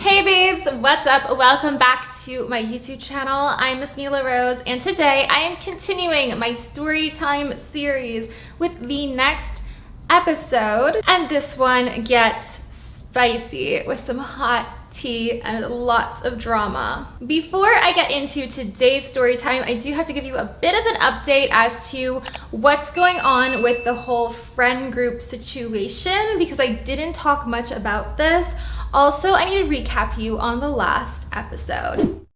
Hey babes, what's up? Welcome back to my YouTube channel. I'm Miss Mila Rose, and today I am continuing my Storytime series with the next episode. And this one gets spicy with some hot tea and lots of drama. Before I get into today's story time, I do have to give you a bit of an update as to what's going on with the whole friend group situation, because I didn't talk much about this. Also, I need to recap you on the last episode.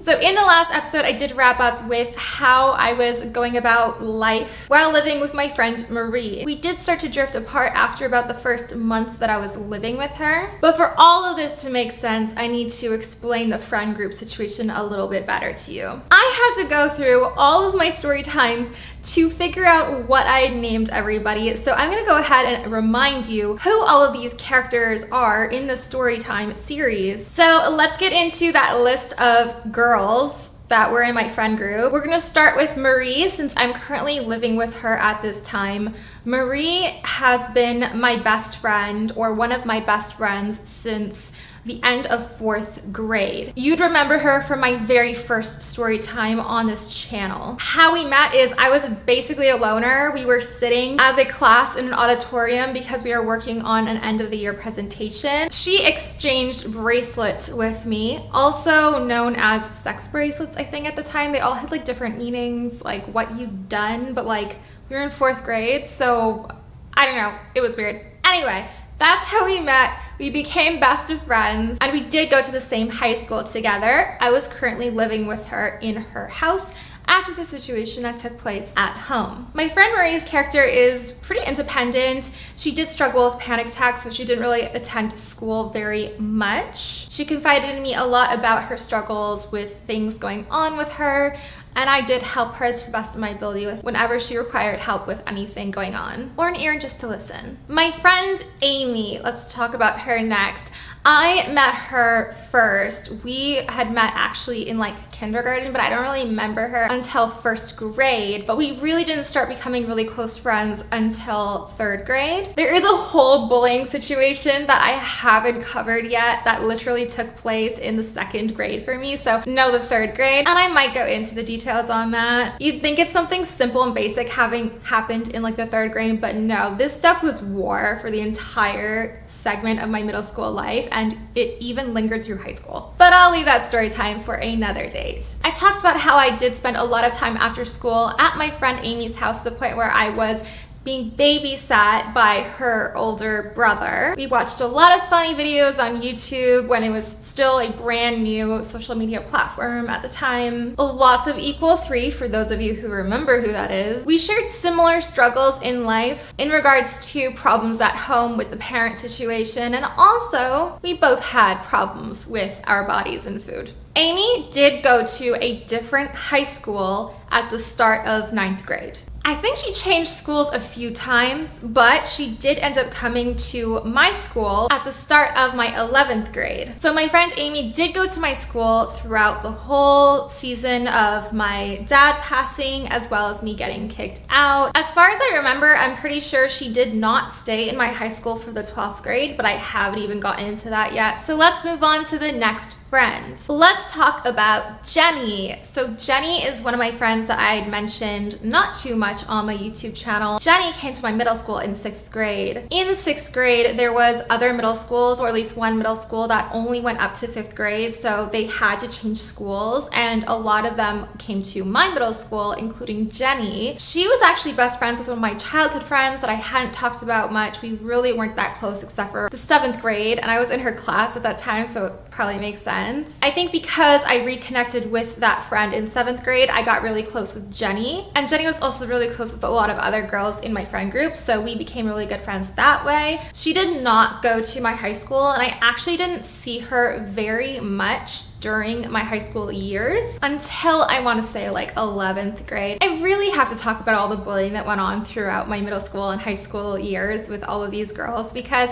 So in the last episode, I did wrap up with how I was going about life while living with my friend Marie. We did start to drift apart after about the first month that I was living with her. But for all of this to make sense, I need to explain the friend group situation a little bit better to you. I had to go through all of my story times to figure out what I had named everybody. So I'm gonna go ahead and remind you who all of these characters are in the Storytime series. So let's get into that list of girls that were in my friend group. We're gonna start with Marie, since I'm currently living with her at this time. Marie has been my best friend, or one of my best friends, since the end of 4th grade. You'd remember her from my very first story time on this channel. How we met is I was basically a loner. We were sitting as a class in an auditorium because we were working on an end of the year presentation. She exchanged bracelets with me, also known as sex bracelets, I think at the time. They all had like different meanings, like what you'd done, but like we were in 4th grade, so I don't know, it was weird. Anyway, that's how we met. We became best of friends, and we did go to the same high school together. I was currently living with her in her house after the situation that took place at home. My friend Marie's character is pretty independent. She did struggle with panic attacks, so she didn't really attend school very much. She confided in me a lot about her struggles with things going on with her, and I did help her to the best of my ability with whenever she required help with anything going on, or an ear just to listen. My friend Amy, let's talk about her next. I met her first. We had met actually in like kindergarten, but I don't really remember her until 1st grade. But we really didn't start becoming really close friends until 3rd grade. There is a whole bullying situation that I haven't covered yet that literally took place in the 2nd grade for me. So no, the 3rd grade. And I might go into the details on that. You'd think it's something simple and basic having happened in like the 3rd grade, but no, this stuff was war for the entire segment of my middle school life, and it even lingered through high school. But I'll leave that story time for another date. I talked about how I did spend a lot of time after school at my friend Amy's house, to the point where I was being babysat by her older brother. We watched a lot of funny videos on YouTube when it was still a brand new social media platform at the time. Lots of Equal 3 for those of you who remember who that is. We shared similar struggles in life in regards to problems at home with the parent situation, and also we both had problems with our bodies and food. Amy did go to a different high school at the start of 9th grade. I think she changed schools a few times, but she did end up coming to my school at the start of my 11th grade. So my friend Amy did go to my school throughout the whole season of my dad passing, as well as me getting kicked out. As far as I remember, I'm pretty sure she did not stay in my high school for the 12th grade, but I haven't even gotten into that yet. So let's move on to the next friend. Let's talk about Jenny. So Jenny is one of my friends that I had mentioned not too much on my YouTube channel. Jenny came to my middle school in 6th grade. In 6th grade, there was other middle schools, or at least one middle school that only went up to 5th grade, so they had to change schools, and a lot of them came to my middle school, including Jenny. She was actually best friends with one of my childhood friends that I hadn't talked about much. We really weren't that close except for the 7th grade, and I was in her class at that time, so it probably makes sense. I think because I reconnected with that friend in 7th grade, I got really close with Jenny. And Jenny was also really close with a lot of other girls in my friend group, so we became really good friends that way. She did not go to my high school, and I actually didn't see her very much during my high school years until I want to say like 11th grade. I really have to talk about all the bullying that went on throughout my middle school and high school years with all of these girls, because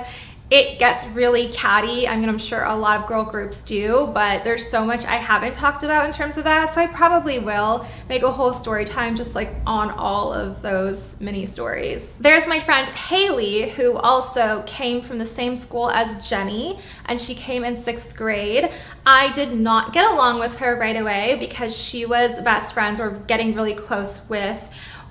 It gets really catty. I mean, I'm sure a lot of girl groups do, but there's so much I haven't talked about in terms of that, so I probably will make a whole story time just like on all of those mini stories. There's my friend Haley, who also came from the same school as Jenny, and she came in 6th grade. I did not get along with her right away because she was best friends or getting really close with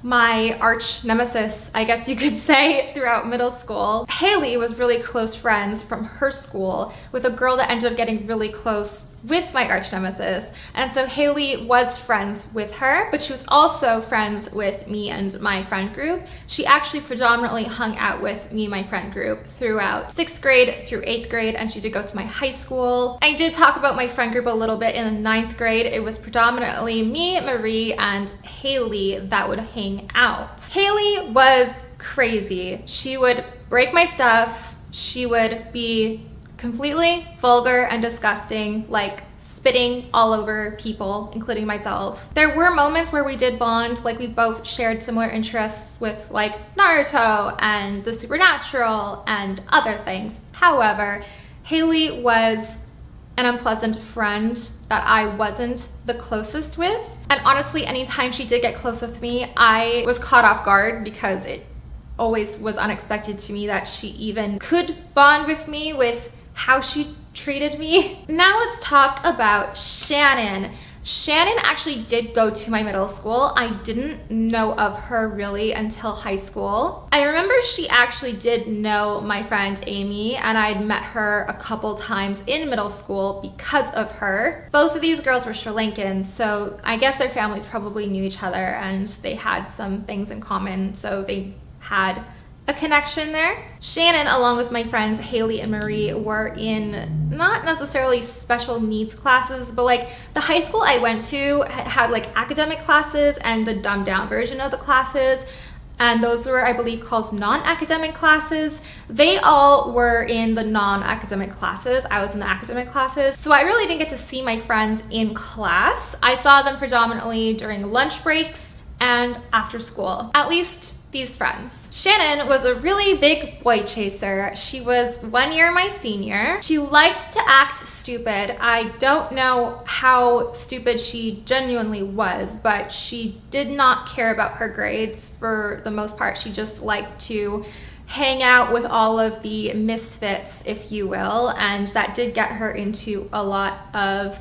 my arch nemesis, I guess you could say, throughout middle school. Haley was really close friends from her school with a girl that ended up getting really close with my arch nemesis, and so Haley was friends with her, but she was also friends with me and my friend group. She actually predominantly hung out with me and my friend group throughout 6th grade through 8th grade, and she did go to my high school. I did talk about my friend group a little bit in the 9th grade. It was predominantly me, Marie, and Haley that would hang out. Haley was crazy. She would break my stuff. She would be completely vulgar and disgusting, like spitting all over people, including myself. There were moments where we did bond, like we both shared similar interests with like Naruto and the supernatural and other things. However, Haley was an unpleasant friend that I wasn't the closest with. And honestly, anytime she did get close with me, I was caught off guard because it always was unexpected to me that she even could bond with me with how she treated me. Now let's talk about Shannon. Shannon actually did go to my middle school. I didn't know of her really until high school. I remember she actually did know my friend Amy, and I'd met her a couple times in middle school because of her. Both of these girls were Sri Lankan, so I guess their families probably knew each other and they had some things in common, so they had a connection there. Shannon, along with my friends Haley and Marie, were in not necessarily special needs classes, but like the high school I went to had like academic classes and the dumbed down version of the classes, and those were, I believe, called non-academic classes. They all were in the non-academic classes. I was in the academic classes, so I really didn't get to see my friends in class. I saw them predominantly during lunch breaks and after school, at least these friends. Shannon was a really big boy chaser. She was 1 year my senior. She liked to act stupid. I don't know how stupid she genuinely was, but she did not care about her grades for the most part. She just liked to hang out with all of the misfits, if you will, and that did get her into a lot of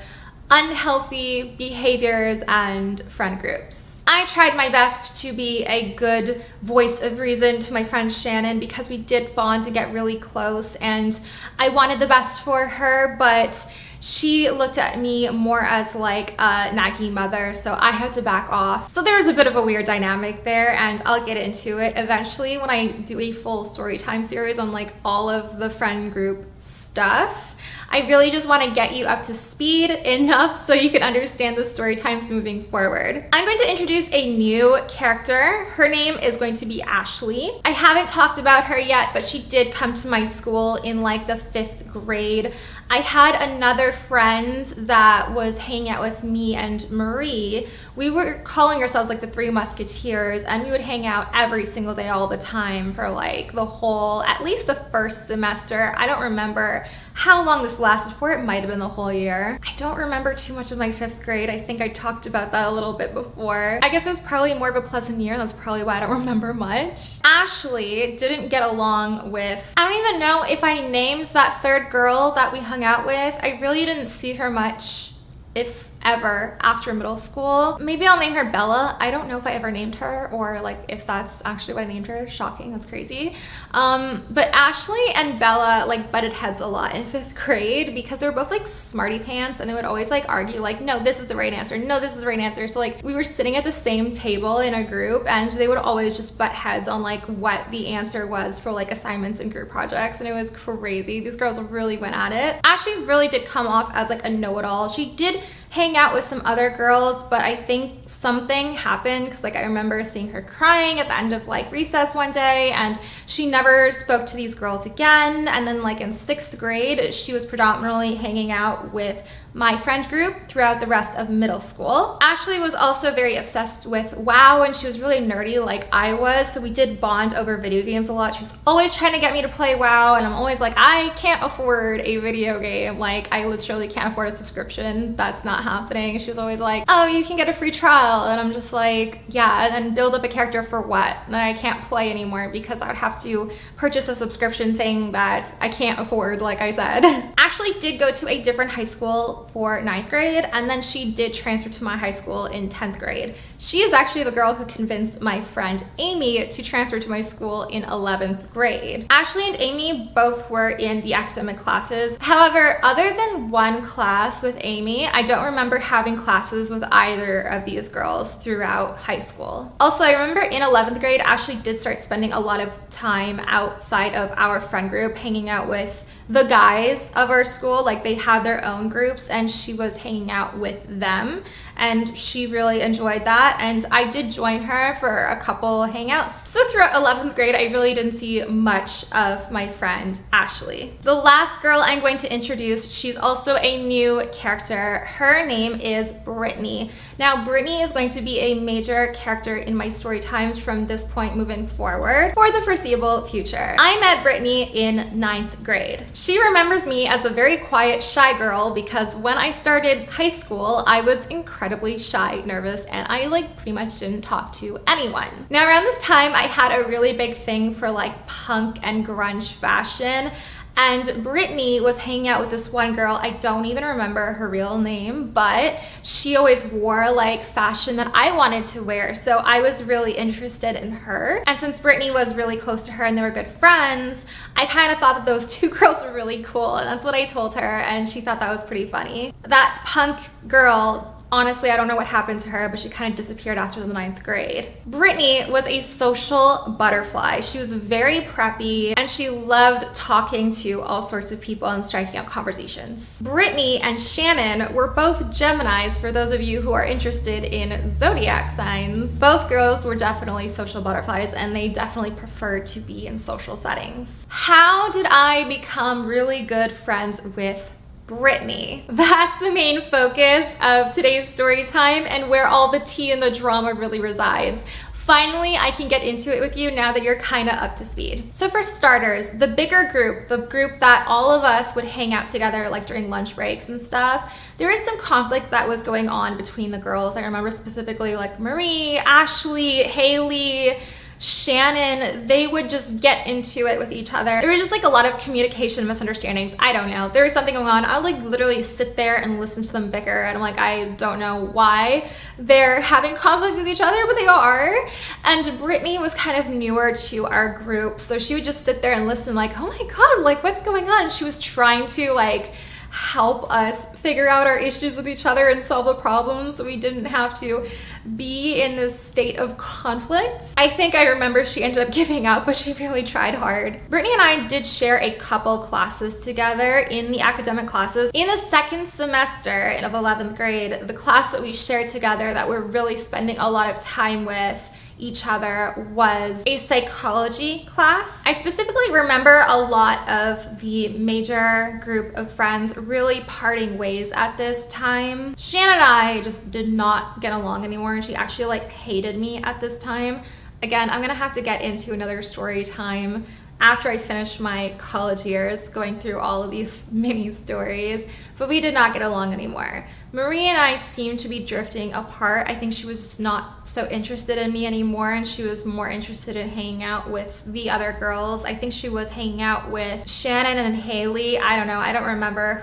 unhealthy behaviors and friend groups. I tried my best to be a good voice of reason to my friend Shannon because we did bond and get really close, and I wanted the best for her, but she looked at me more as like a naggy mother, so I had to back off. So there was a bit of a weird dynamic there, and I'll get into it eventually when I do a full story time series on like all of the friend group stuff. I really just want to get you up to speed enough so you can understand the story times moving forward. I'm going to introduce a new character. Her name is going to be Ashley. I haven't talked about her yet, but she did come to my school in like the 5th grade. I had another friend that was hanging out with me and Marie. We were calling ourselves like the Three Musketeers, and we would hang out every single day all the time for like the whole, at least the first semester. I don't remember how long this lasted for. It might have been the whole year. I don't remember too much of my 5th grade. I think I talked about that a little bit before. I guess it was probably more of a pleasant year. That's probably why I don't remember much. Ashley didn't get along with, I don't even know if I named that 3rd girl that we hung out with. I really didn't see her much, if ever, after middle school. Maybe I'll name her Bella. I don't know if I ever named her or like if that's actually what I named her. Shocking, that's crazy. But Ashley and Bella like butted heads a lot in 5th grade because they were both like smarty pants, and they would always like argue like, no, this is the right answer, no, this is the right answer. So like we were sitting at the same table in a group, and they would always just butt heads on like what the answer was for like assignments and group projects, and it was crazy. These girls really went at it. Ashley really did come off as like a know-it-all. She did hang out with some other girls, but I think something happened because like I remember seeing her crying at the end of like recess one day, and she never spoke to these girls again. And then like in 6th grade, she was predominantly hanging out with my friend group throughout the rest of middle school. Ashley was also very obsessed with WoW, and she was really nerdy like I was, so we did bond over video games a lot. She was always trying to get me to play WoW, and I'm always like, I can't afford a video game. Like, I literally can't afford a subscription. That's not happening. She was always like, oh, you can get a free trial, and I'm just like, yeah, and then build up a character for what? And I can't play anymore because I would have to purchase a subscription thing that I can't afford, like I said. Ashley did go to a different high school for 9th grade, and then she did transfer to my high school in 10th grade. She is actually the girl who convinced my friend Amy to transfer to my school in 11th grade. Ashley and Amy both were in the academic classes. However, other than one class with Amy, I don't remember having classes with either of these girls throughout high school. Also, I remember in 11th grade, Ashley did start spending a lot of time outside of our friend group, hanging out with the guys of our school. Like, they had their own groups and she was hanging out with them, and she really enjoyed that, and I did join her for a couple hangouts. So throughout 11th grade, I really didn't see much of my friend Ashley. The last girl I'm going to introduce, she's also a new character. Her name is Brittany. Now, Brittany is going to be a major character in my story times from this point moving forward for the foreseeable future. I met Brittany in 9th grade. She remembers me as the very quiet, shy girl because when I started high school, I was incredibly shy, nervous, and I like pretty much didn't talk to anyone. Now, around this time, I had a really big thing for like punk and grunge fashion, and Brittany was hanging out with this one girl. I don't even remember her real name, but she always wore like fashion that I wanted to wear, so I was really interested in her. And since Brittany was really close to her and they were good friends, I kind of thought that those two girls were really cool, and that's what I told her, and she thought that was pretty funny. That punk girl, honestly, I don't know what happened to her, but she kind of disappeared after the 9th grade. Brittany was a social butterfly. She was very preppy, and she loved talking to all sorts of people and striking up conversations. Brittany and Shannon were both Geminis, for those of you who are interested in zodiac signs. Both girls were definitely social butterflies, and they definitely preferred to be in social settings. How did I become really good friends with Brittany? That's the main focus of today's story time and where all the tea and the drama really resides. Finally, I can get into it with you now that you're kind of up to speed. So for starters, the bigger group, the group that all of us would hang out together like during lunch breaks and stuff, there was some conflict that was going on between the girls. I remember specifically like Marie, Ashley, Haley, Shannon, they would just get into it with each other. There was just like a lot of communication misunderstandings. I don't know. There was something going on. I would like literally sit there and listen to them bicker, and I'm like, I don't know why they're having conflict with each other, but they are. And Brittany was kind of newer to our group, so she would just sit there and listen like, oh my god, like what's going on? She was trying to like help us figure out our issues with each other and solve the problems so we didn't have to be in this state of conflict. I think I remember she ended up giving up, but she really tried hard. Brittany and I did share a couple classes together in the academic classes. In the 2nd semester of 11th grade, the class that we shared together that we're really spending a lot of time with each other was a psychology class. I specifically remember a lot of the major group of friends really parting ways at this time. Shannon and I just did not get along anymore, and she actually like hated me at this time. Again, I'm gonna have to get into another story time after I finished my college years, going through all of these mini stories, but we did not get along anymore. Marie and I seemed to be drifting apart. I think she was just not so interested in me anymore, and she was more interested in hanging out with the other girls. I think she was hanging out with Shannon and Haley. I don't know. I don't remember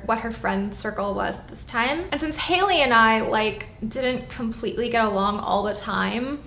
what her friend circle was at this time. And since Haley and I like didn't completely get along all the time,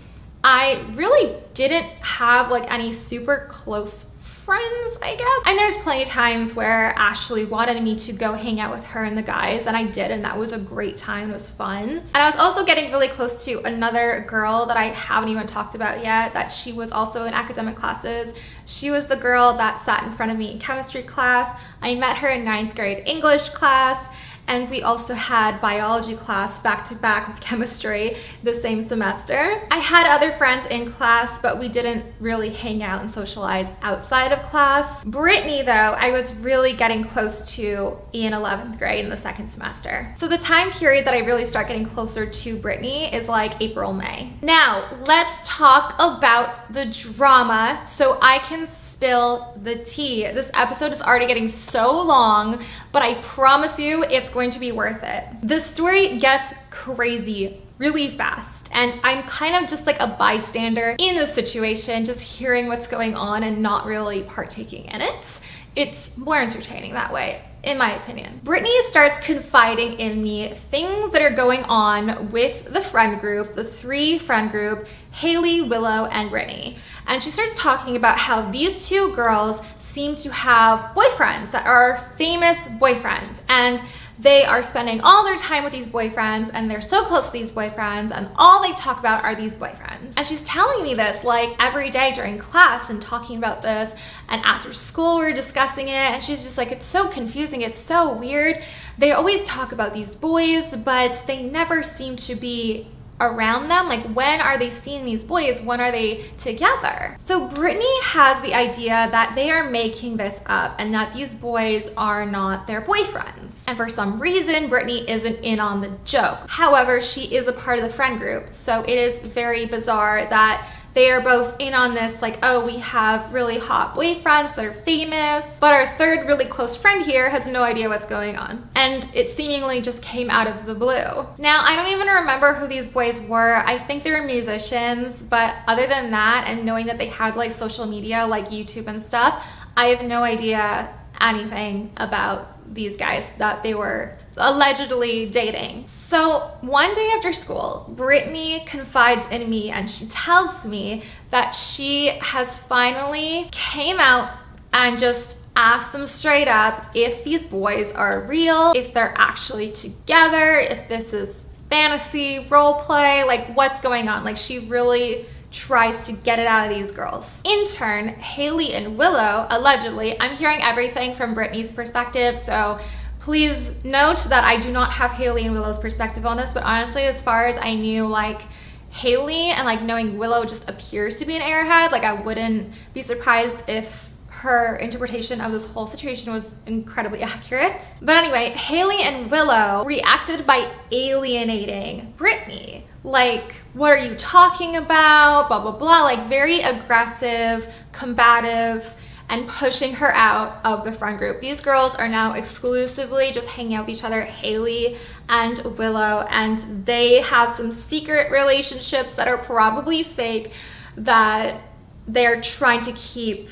I really didn't have like any super close friends, I guess. And there's plenty of times where Ashley wanted me to go hang out with her and the guys, and I did, and that was a great time. It was fun. And I was also getting really close to another girl that I haven't even talked about yet, that she was also in academic classes. She was the girl that sat in front of me in chemistry class. I met her in 9th grade English class, and we also had biology class back to back with chemistry the same semester. I had other friends in class, but we didn't really hang out and socialize outside of class. Brittany, though, I was really getting close to in 11th grade in the second semester. So the time period that I really start getting closer to Brittany is like April, May. Now, let's talk about the drama so I can spill the tea. This episode is already getting so long, but I promise you it's going to be worth it. The story gets crazy really fast, and I'm kind of just like a bystander in the situation, just hearing what's going on and not really partaking in it. It's more entertaining that way, in my opinion. Brittany starts confiding in me things that are going on with the friend group, the 3 friend group, Haley, Willow, and Brittany. And she starts talking about how these 2 girls seem to have boyfriends that are famous boyfriends, and they are spending all their time with these boyfriends, and they're so close to these boyfriends, and all they talk about are these boyfriends. And she's telling me this like every day during class and talking about this, and after school we're discussing it, and she's just like, it's so confusing, it's so weird. They always talk about these boys, but they never seem to be around them. Like, when are they seeing these boys? When are they together? So Brittany has the idea that they are making this up and that these boys are not their boyfriends. And for some reason, Brittany isn't in on the joke. However, she is a part of the friend group. So it is very bizarre that they are both in on this, like, oh, we have really hot boyfriends that are famous, but our 3rd really close friend here has no idea what's going on. And it seemingly just came out of the blue. Now, I don't even remember who these boys were. I think they were musicians, but other than that, and knowing that they had like social media, like YouTube and stuff, I have no idea anything about these guys that they were allegedly dating. So one day after school, Brittany confides in me and she tells me that she has finally came out and just asked them straight up if these boys are real, if they're actually together, if this is fantasy, role play, like what's going on. Like, she really tries to get it out of these girls. In turn, Haley and Willow, allegedly, I'm hearing everything from Brittany's perspective, so please note that I do not have Haley and Willow's perspective on this, but honestly, as far as I knew, like, Haley and like knowing Willow just appears to be an airhead, like I wouldn't be surprised if her interpretation of this whole situation was incredibly accurate. But anyway, Haley and Willow reacted by alienating Brittany. Like, what are you talking about? Blah, blah, blah. Like, very aggressive, combative, and pushing her out of the friend group. These girls are now exclusively just hanging out with each other, Haley and Willow, and they have some secret relationships that are probably fake that they're trying to keep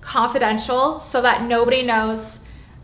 confidential so that nobody knows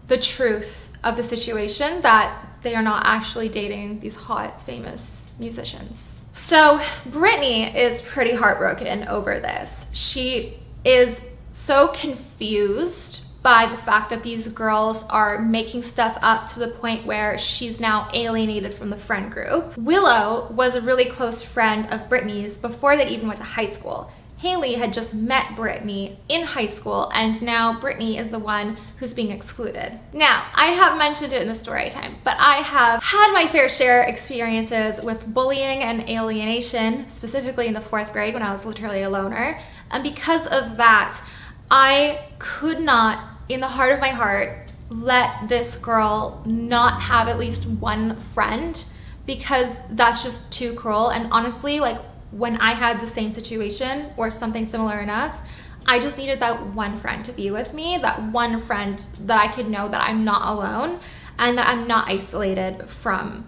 the truth of the situation, that they are not actually dating these hot, famous musicians. So Brittany is pretty heartbroken over this. She is so confused by the fact that these girls are making stuff up to the point where she's now alienated from the friend group. Willow was a really close friend of Brittany's before they even went to high school. Haley had just met Brittany in high school, and now Brittany is the one who's being excluded. Now, I have mentioned it in the story time, but I have had my fair share experiences with bullying and alienation, specifically in the 4th grade when I was literally a loner. And because of that, I could not, in the heart of my heart, let this girl not have at least one friend, because that's just too cruel. And honestly, like, when I had the same situation or something similar enough, I just needed that one friend to be with me, that one friend that I could know that I'm not alone and that I'm not isolated from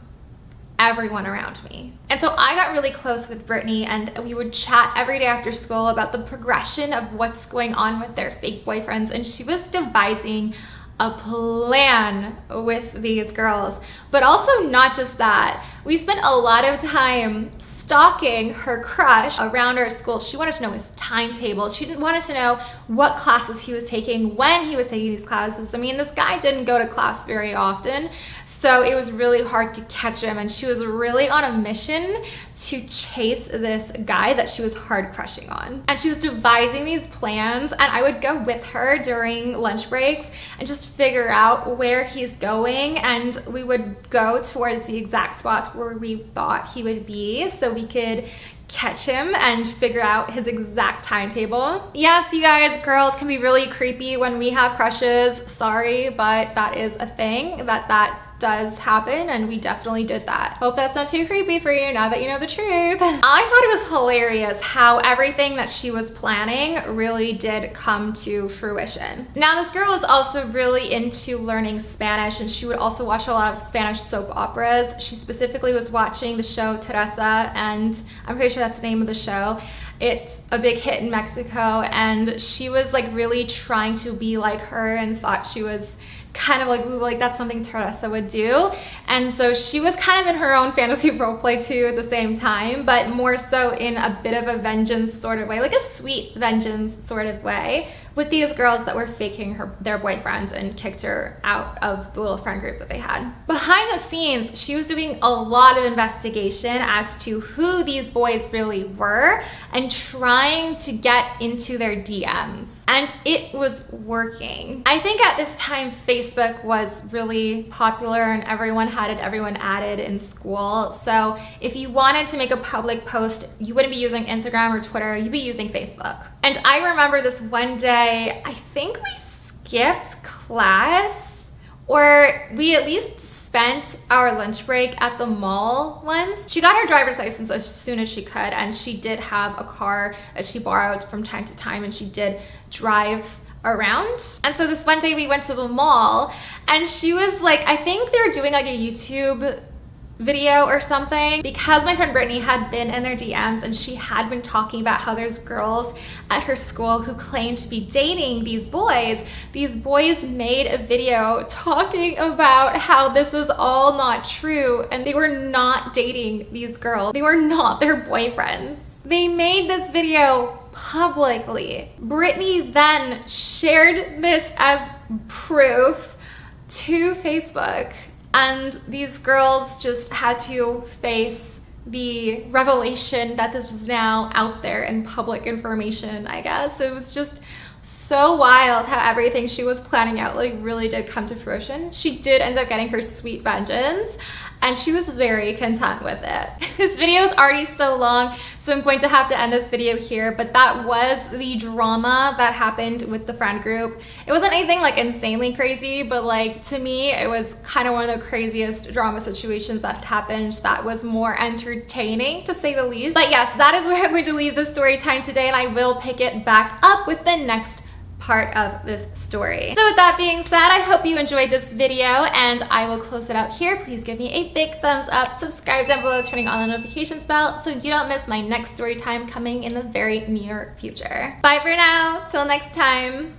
everyone around me. And so I got really close with Brittany, and we would chat every day after school about the progression of what's going on with their fake boyfriends, and she was devising a plan with these girls. But also not just that, we spent a lot of time stalking her crush around our school. She wanted to know his timetable. She wanted to know what classes he was taking, when he was taking these classes. I mean, this guy didn't go to class very often, so it was really hard to catch him, and she was really on a mission to chase this guy that she was hard crushing on. And she was devising these plans, and I would go with her during lunch breaks and just figure out where he's going, and we would go towards the exact spots where we thought he would be so we could catch him and figure out his exact timetable. Yes, you guys, girls can be really creepy when we have crushes. Sorry, but that is a thing that does happen, and we definitely did that. Hope that's not too creepy for you now that you know the truth. I thought it was hilarious how everything that she was planning really did come to fruition. Now, this girl was also really into learning Spanish, and she would also watch a lot of Spanish soap operas. She specifically was watching the show Teresa, and I'm pretty sure that's the name of the show. It's a big hit in Mexico, and she was like really trying to be like her and thought she was kind of like, ooh, like that's something Teresa would do. And so she was kind of in her own fantasy roleplay too at the same time, but more so in a bit of a vengeance sort of way, like a sweet vengeance sort of way, with these girls that were faking their boyfriends and kicked her out of the little friend group that they had. Behind the scenes, she was doing a lot of investigation as to who these boys really were and trying to get into their DMs. And it was working. I think at this time, Facebook was really popular and everyone had it, everyone added in school. So if you wanted to make a public post, you wouldn't be using Instagram or Twitter, you'd be using Facebook. And I remember this one day, I think we skipped class, or we at least spent our lunch break at the mall once. She got her driver's license as soon as she could, and she did have a car that she borrowed from time to time, and she did drive around. And so this one day we went to the mall, and she was like, I think they were doing like a YouTube video or something, because my friend Brittany had been in their DMs and she had been talking about how there's girls at her school who claim to be dating these boys. These boys made a video talking about how this is all not true and they were not dating these girls. They were not their boyfriends. They made this video publicly. Brittany then shared this as proof to Facebook. And these girls just had to face the revelation that this was now out there in public information, I guess. It was just so wild how everything she was planning out like really did come to fruition. She did end up getting her sweet vengeance, and she was very content with it. This video is already so long, so I'm going to have to end this video here, but that was the drama that happened with the friend group. It wasn't anything like insanely crazy, but like to me, it was kind of one of the craziest drama situations that had happened. That was more entertaining, to say the least. But yes, that is where I'm going to leave the story time today, and I will pick it back up with the next part of this story. So with that being said, I hope you enjoyed this video, and I will close it out here. Please give me a big thumbs up, subscribe down below, turning on the notifications bell so you don't miss my next story time coming in the very near future. Bye for now, till next time.